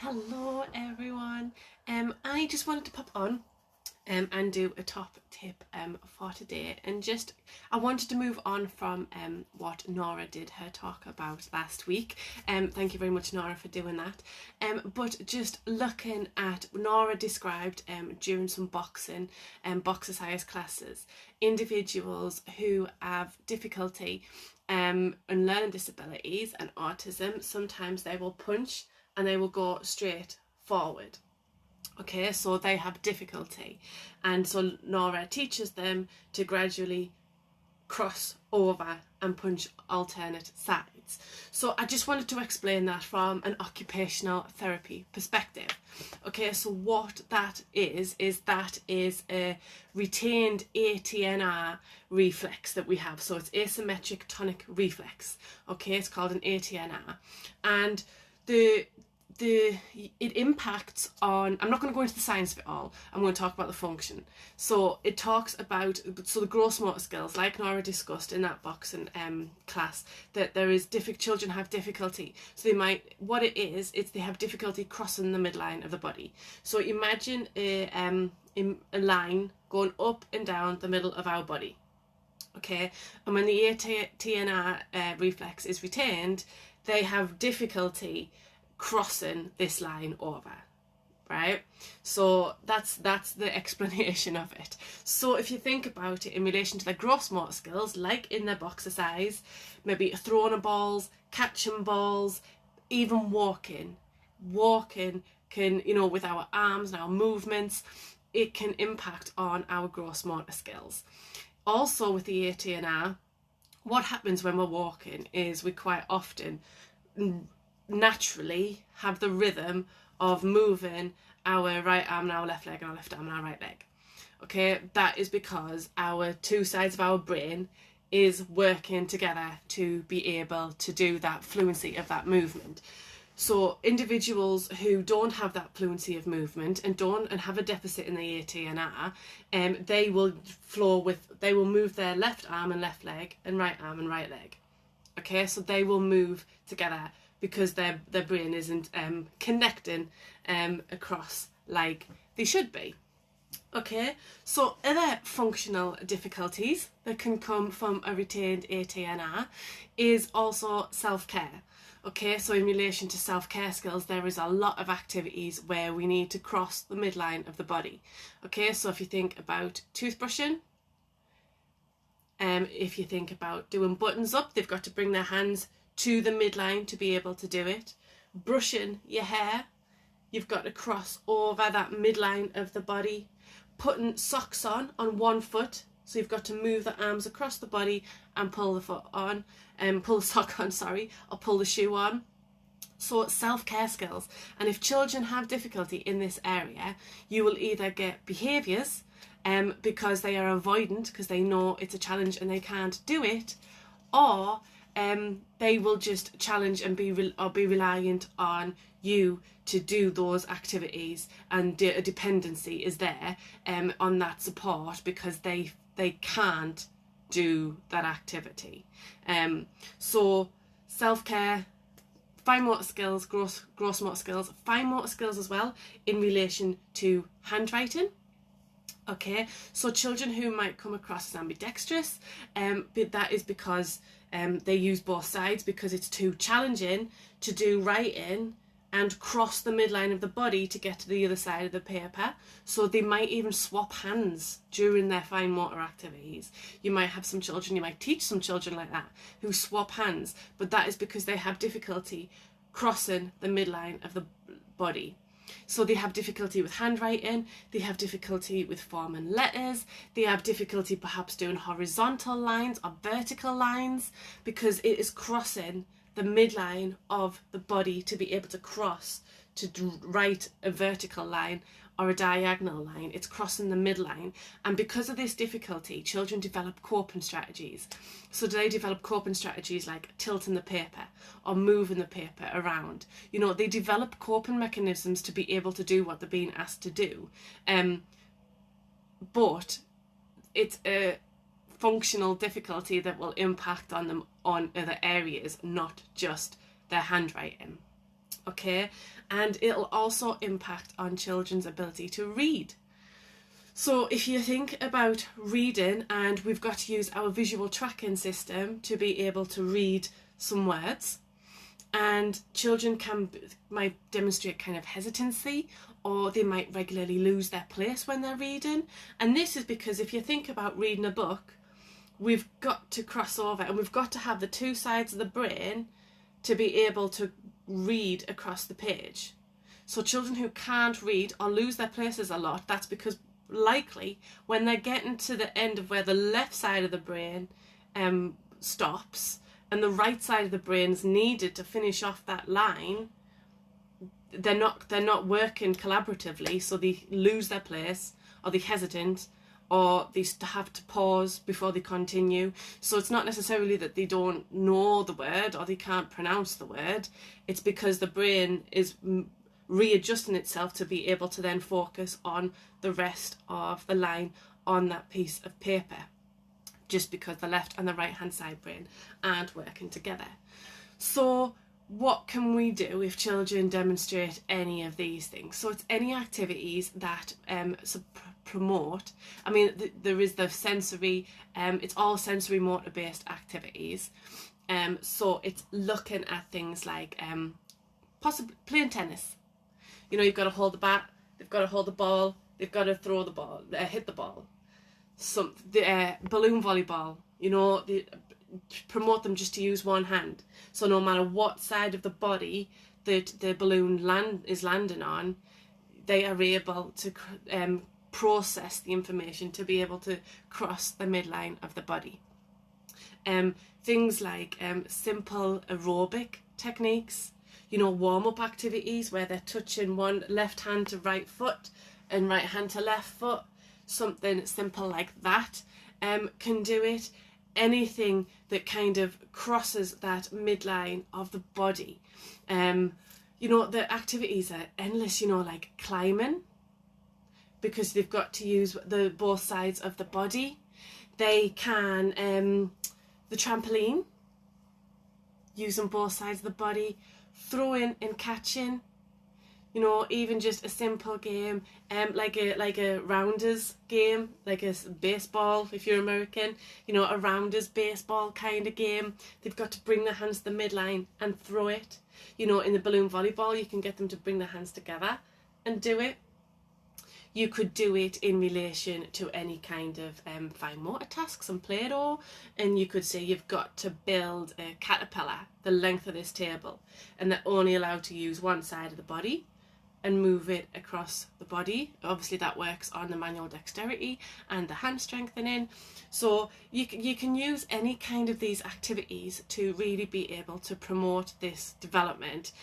Hello everyone. I just wanted to pop on and do a top tip for today, and just I wanted to move on from what Nora did her talk about last week. Thank you very much, Nora, for doing that. But just looking at Nora described during some boxing boxercise classes, individuals who have difficulty and learning disabilities and autism. Sometimes they will punch and they will go straight forward. Okay, so they have difficulty, and so Nora teaches them to gradually cross over and punch alternate sides. So I just wanted to explain that from an occupational therapy perspective. Okay, so what that is a retained ATNR reflex that we have. So it's asymmetric tonic reflex. Okay, it's called an ATNR, and it impacts on, I'm not going to go into the science of it all, I'm going to talk about the function. So it talks about, so the gross motor skills, like Nora discussed in that boxing class, that there is children have difficulty. So they might, what it is, it's they have difficulty crossing the midline of the body. So imagine a line going up and down the middle of our body. Okay, and when the ATNR reflex is retained, they have difficulty crossing this line over, right? So that's the explanation of it. So if you think about it in relation to their gross motor skills, like in their boxercise, maybe throwing of balls, catching balls, even walking can, with our arms and our movements, it can impact on our gross motor skills. Also with the ATNR, what happens when we're walking is we quite often naturally have the rhythm of moving our right arm and our left leg and our left arm and our right leg. Okay, that is because our two sides of our brain is working together to be able to do that fluency of that movement. So individuals who don't have that fluency of movement and have a deficit in the ATNR, they will move their left arm and left leg and right arm and right leg. Okay, so they will move together because their brain isn't connecting across like they should be. Okay, so other functional difficulties that can come from a retained ATNR is also self-care. Okay, so in relation to self-care skills, there is a lot of activities where we need to cross the midline of the body. Okay, so if you think about toothbrushing, if you think about doing buttons up, they've got to bring their hands to the midline to be able to do it. Brushing your hair, you've got to cross over that midline of the body. Putting socks on one foot, so you've got to move the arms across the body and pull the foot on, pull the sock on, or pull the shoe on. So self-care skills. And if children have difficulty in this area, you will either get behaviours because they are avoidant, because they know it's a challenge and they can't do it, or they will just challenge and be reliant on you to do those activities, and a dependency is there on that support because they can't do that activity. So self-care, fine motor skills, gross motor skills, fine motor skills as well in relation to handwriting. Okay, so children who might come across as ambidextrous, but that is because they use both sides because it's too challenging to do writing and cross the midline of the body to get to the other side of the paper. So they might even swap hands during their fine motor activities. You might have some children, you might teach some children like that, who swap hands, but that is because they have difficulty crossing the midline of the body. So they have difficulty with handwriting, they have difficulty with forming letters, they have difficulty perhaps doing horizontal lines or vertical lines because it is crossing the midline of the body to be able to cross, to write a vertical line or a diagonal line. It's crossing the midline, and because of this difficulty, children develop coping strategies. So they develop coping strategies like tilting the paper or moving the paper around. They develop coping mechanisms to be able to do what they're being asked to do, but it's a functional difficulty that will impact on them on other areas, not just their handwriting. okay? And it'll also impact on children's ability to read. So if you think about reading, and we've got to use our visual tracking system to be able to read some words, and children might demonstrate kind of hesitancy, or they might regularly lose their place when they're reading. And this is because if you think about reading a book, we've got to cross over, and we've got to have the two sides of the brain to be able to read across the page. So children who can't read or lose their places a lot, that's because likely when they're getting to the end of where the left side of the brain stops and the right side of the brain's needed to finish off that line, they're not working collaboratively, so they lose their place, or they're hesitant, or they have to pause before they continue. So it's not necessarily that they don't know the word or they can't pronounce the word, it's because the brain is readjusting itself to be able to then focus on the rest of the line on that piece of paper, just because the left and the right hand side brain aren't working together. So what can we do if children demonstrate any of these things? So it's any activities that promote, I mean, there is the sensory, it's all sensory motor based activities. So it's looking at things like possibly playing tennis. You know, you've got to hold the bat, they've got to hold the ball, they've got to throw the ball, hit the ball. Balloon volleyball, you know, promote them just to use one hand. So no matter what side of the body that the balloon is landing on, they are able to process the information to be able to cross the midline of the body. Things like simple aerobic techniques, you know, warm-up activities where they're touching one left hand to right foot and right hand to left foot, something simple like that can do it. Anything that kind of crosses that midline of the body. You know, the activities are endless, you know, like climbing, because they've got to use both sides of the body. They can, the trampoline, using both sides of the body, throwing and catching, you know, even just a simple game, like a rounders game, like a baseball, if you're American, you know, a rounders baseball kind of game. They've got to bring their hands to the midline and throw it. You know, in the balloon volleyball, you can get them to bring their hands together and do it. You could do it in relation to any kind of fine motor tasks and Play-Doh, and you could say you've got to build a caterpillar the length of this table, and they're only allowed to use one side of the body and move it across the body. Obviously that works on the manual dexterity and the hand strengthening. So you can use any kind of these activities to really be able to promote this development,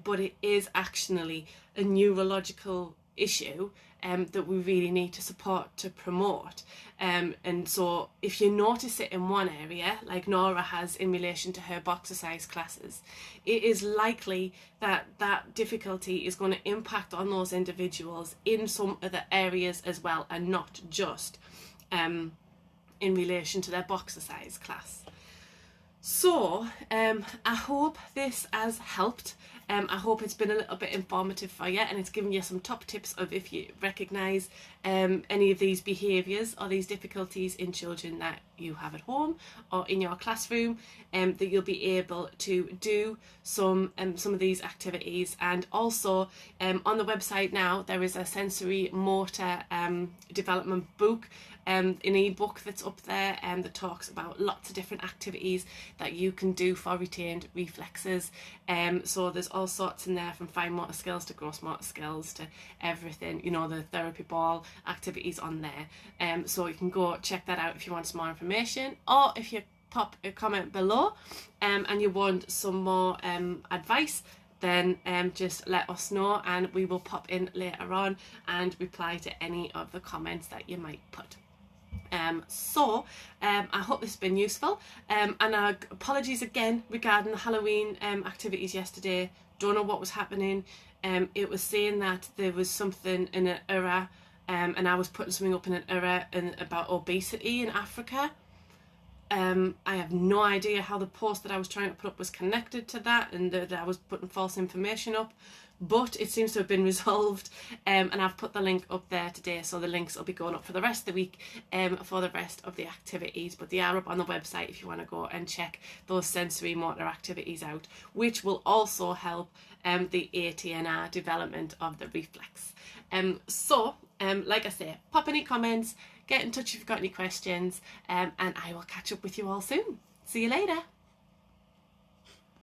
but it is actually a neurological issue that we really need to support to promote. And so if you notice it in one area, like Nora has in relation to her boxercise classes, it is likely that that difficulty is going to impact on those individuals in some other areas as well, and not just in relation to their boxercise class. So I hope this has helped. I hope it's been a little bit informative for you, and it's given you some top tips of if you recognise any of these behaviours or these difficulties in children that you have at home or in your classroom, that you'll be able to do some of these activities. And also on the website now there is a sensory motor development book, an e-book that's up there that talks about lots of different activities that you can do for retained reflexes. So there's all sorts in there, from fine motor skills to gross motor skills to everything, you know, the therapy ball activities on there. So you can go check that out if you want some more information, or if you pop a comment below and you want some more advice, then just let us know, and we will pop in later on and reply to any of the comments that you might put. I hope this has been useful, and apologies again regarding the Halloween activities yesterday. Don't know what was happening. It was saying that there was something in an error, and I was putting something up in an error about obesity in Africa. I have no idea how the post that I was trying to put up was connected to that, and that I was putting false information up, but it seems to have been resolved, and I've put the link up there today, so the links will be going up for the rest of the week for the rest of the activities, but they are up on the website if you want to go and check those sensory motor activities out, which will also help the ATNR development of the reflex. Like I say, pop any comments, get in touch if you've got any questions, and I will catch up with you all soon. See you later.